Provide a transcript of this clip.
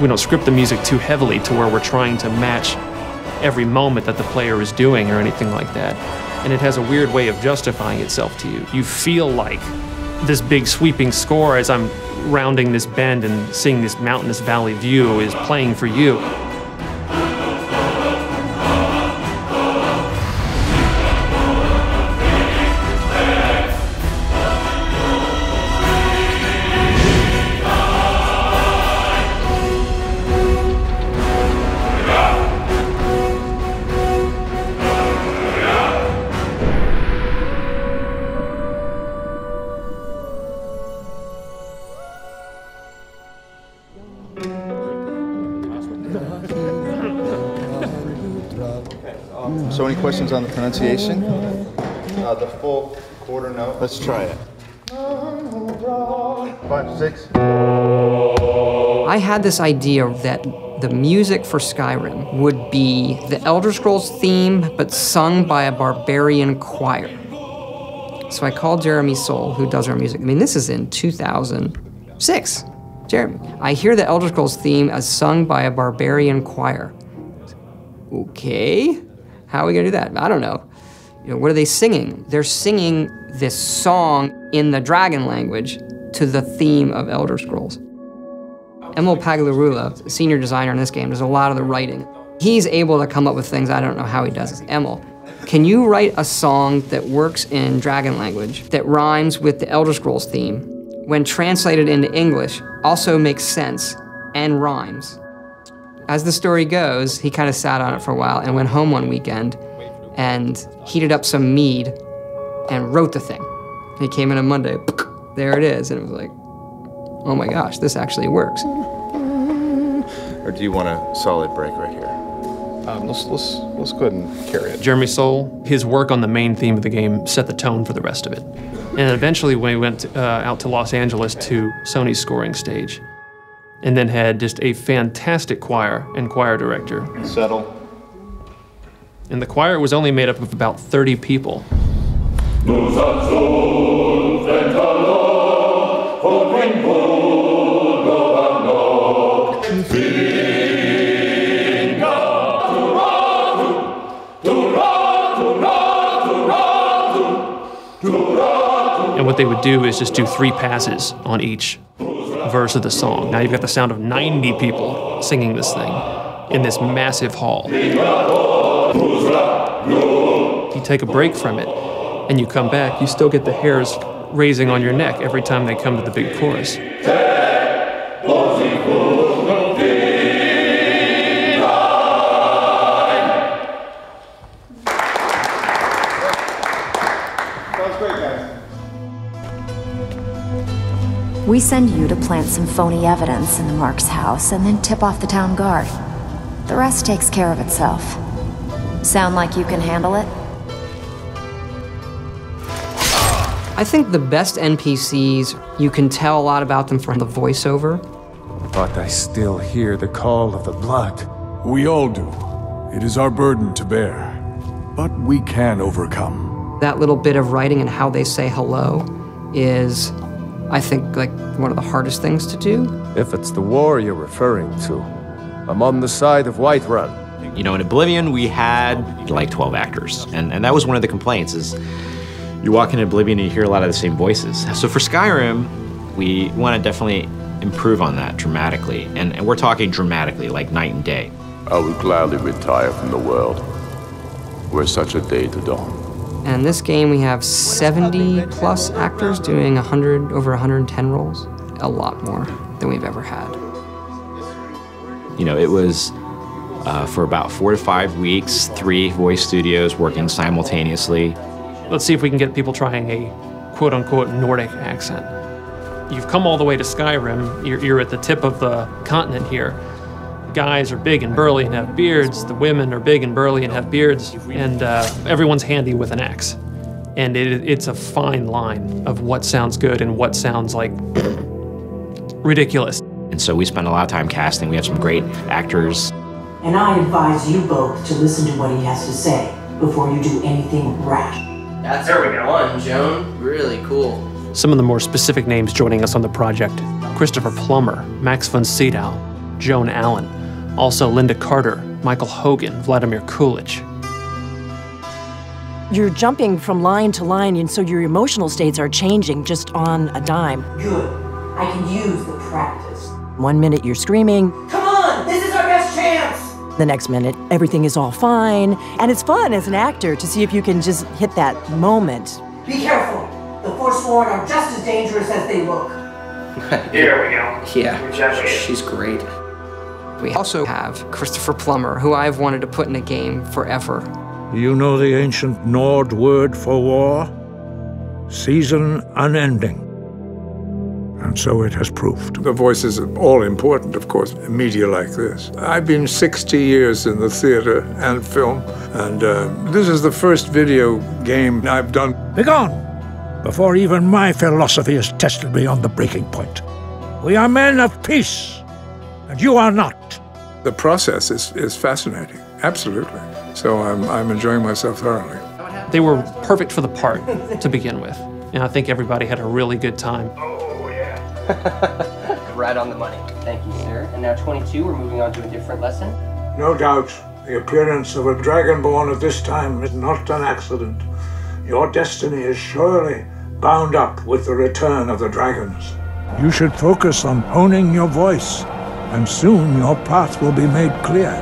We don't script the music too heavily to where we're trying to match every moment that the player is doing or anything like that. And it has a weird way of justifying itself to you. You feel like this big sweeping score as I'm rounding this bend and seeing this mountainous valley view is playing for you. So any questions on the pronunciation? The full quarter note. Let's try it. 5, 6. I had this idea that the music for Skyrim would be the Elder Scrolls theme, but sung by a barbarian choir. So I called Jeremy Soule, who does our music. I mean, this is in 2006. Jeremy, I hear the Elder Scrolls theme as sung by a barbarian choir. Okay, how are we gonna do that? I don't know. You know, what are they singing? They're singing this song in the dragon language to the theme of Elder Scrolls. Emil Paglarula, senior designer in this game, does a lot of the writing. He's able to come up with things, I don't know how he does it. Emil, can you write a song that works in dragon language that rhymes with the Elder Scrolls theme, when translated into English, also makes sense and rhymes? As the story goes, he kind of sat on it for a while and went home one weekend and heated up some mead and wrote the thing. He came in on Monday, there it is, and it was like, oh my gosh, this actually works. Or do you want a solid break right here? Let's go ahead and carry it. Jeremy Soule, his work on the main theme of the game set the tone for the rest of it. And eventually we went out to Los Angeles to Sony's scoring stage, and then had just a fantastic choir and choir director. Settle. And the choir was only made up of about 30 people. And what they would do is just do 3 passes on each verse of the song. Now you've got the sound of 90 people singing this thing in this massive hall. You take a break from it and you come back, you still get the hairs raising on your neck every time they come to the big chorus. We send you to plant some phony evidence in the Mark's house and then tip off the town guard. The rest takes care of itself. Sound like you can handle it? I think the best NPCs, you can tell a lot about them from the voiceover. But I still hear the call of the blood. We all do. It is our burden to bear. But we can overcome. That little bit of writing and how they say hello is, I think, like one of the hardest things to do. If it's the war you're referring to, I'm on the side of Whiterun. You know, in Oblivion, we had like 12 actors, and that was one of the complaints, is you walk into Oblivion and you hear a lot of the same voices. So for Skyrim, we want to definitely improve on that dramatically, and we're talking dramatically, like night and day. I would gladly retire from the world were such a day to dawn. And in this game, we have 70 plus actors doing over 110 roles. A lot more than we've ever had. You know, it was for about 4 to 5 weeks, 3 voice studios working simultaneously. Let's see if we can get people trying a quote-unquote Nordic accent. You've come all the way to Skyrim. You're at the tip of the continent here. Guys are big and burly and have beards. The women are big and burly and have beards. And everyone's handy with an axe. And it's a fine line of what sounds good and what sounds like ridiculous. And so we spent a lot of time casting. We have some great actors. And I advise you both to listen to what he has to say before you do anything rash. That's one, Joan. Really cool. Some of the more specific names joining us on the project: Christopher Plummer, Max von Sydow, Joan Allen. Also Linda Carter, Michael Hogan, Vladimir Coolidge. You're jumping from line to line, and so your emotional states are changing just on a dime. Good. I can use the practice. 1 minute you're screaming. Come on! This is our best chance! The next minute, everything is all fine. And it's fun as an actor to see if you can just hit that moment. Be careful. The Forsworn are just as dangerous as they look. Here we go. Yeah, she's great. We also have Christopher Plummer, who I've wanted to put in a game forever. You know the ancient Nord word for war? Season unending. And so it has proved. The voice is all important, of course, in media like this. I've been 60 years in the theater and film, and this is the first video game I've done. Begone, before even my philosophy is tested beyond the breaking point. We are men of peace, and you are not. The process is fascinating, absolutely. So I'm enjoying myself thoroughly. They were perfect for the part to begin with, and I think everybody had a really good time. Right on the money. Thank you, sir. And now 22, we're moving on to a different lesson. No doubt, the appearance of a dragonborn at this time is not an accident. Your destiny is surely bound up with the return of the dragons. You should focus on honing your voice, and soon your path will be made clear.